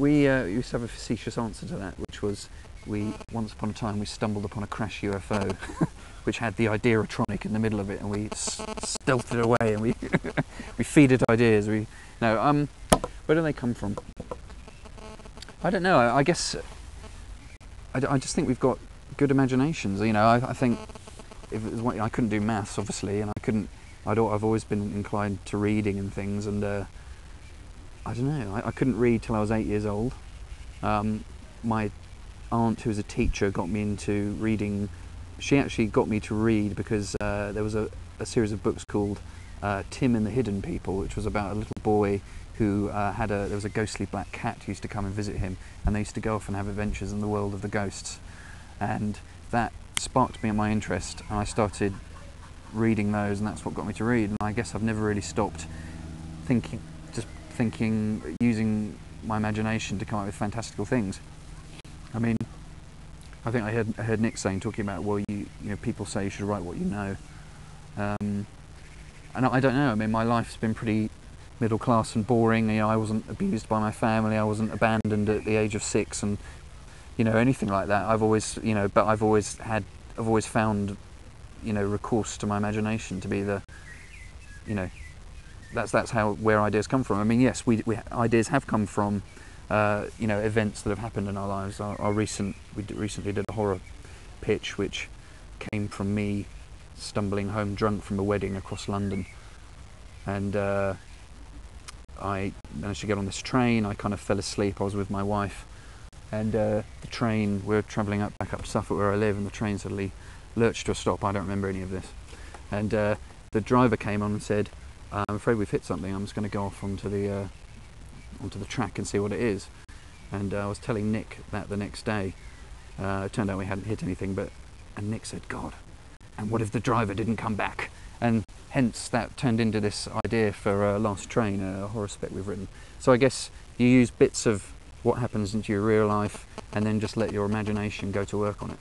We used to have a facetious answer to that, which was once upon a time we stumbled upon a crash UFO which had the Ideatronic in the middle of it, and we stealthed it away, and we we feed it ideas. Where do they come from? I don't know. I guess I just think we've got good imaginations. You know, I think if it was, I couldn't do maths obviously, and I've always been inclined to reading and things, and I don't know. I couldn't read till I was 8 years old. My aunt, who was a teacher, got me into reading. She actually got me to read because there was a series of books called Tim and the Hidden People, which was about a little boy who there was a ghostly black cat who used to come and visit him, and they used to go off and have adventures in the world of the ghosts. And that sparked me my interest, and I started reading those, and that's what got me to read. And I guess I've never really stopped thinking, using my imagination to come up with fantastical things. I mean, I think I heard Nick talking about, well, you know, people say you should write what you know, and I don't know. I mean, my life's been pretty middle class and boring. You know, I wasn't abused by my family. I wasn't abandoned at the age of 6, and you know, anything like that. I've always found, you know, recourse to my imagination to be the, you know, that's where ideas come from. I mean, yes, ideas have come from, you know, events that have happened in our lives. We recently did a horror pitch, which came from me stumbling home drunk from a wedding across London, and I managed to get on this train. I kind of fell asleep. I was with my wife, and the train, we're travelling back up to Suffolk where I live, and the train suddenly lurched to a stop. I don't remember any of this, and the driver came on and said, "I'm afraid we've hit something. I'm just going to go off onto the track and see what it is." And I was telling Nick that the next day. It turned out we hadn't hit anything, and Nick said, "God, and what if the driver didn't come back?" And hence that turned into this idea for Last Train, a horror spec we've written. So I guess you use bits of what happens into your real life and then just let your imagination go to work on it.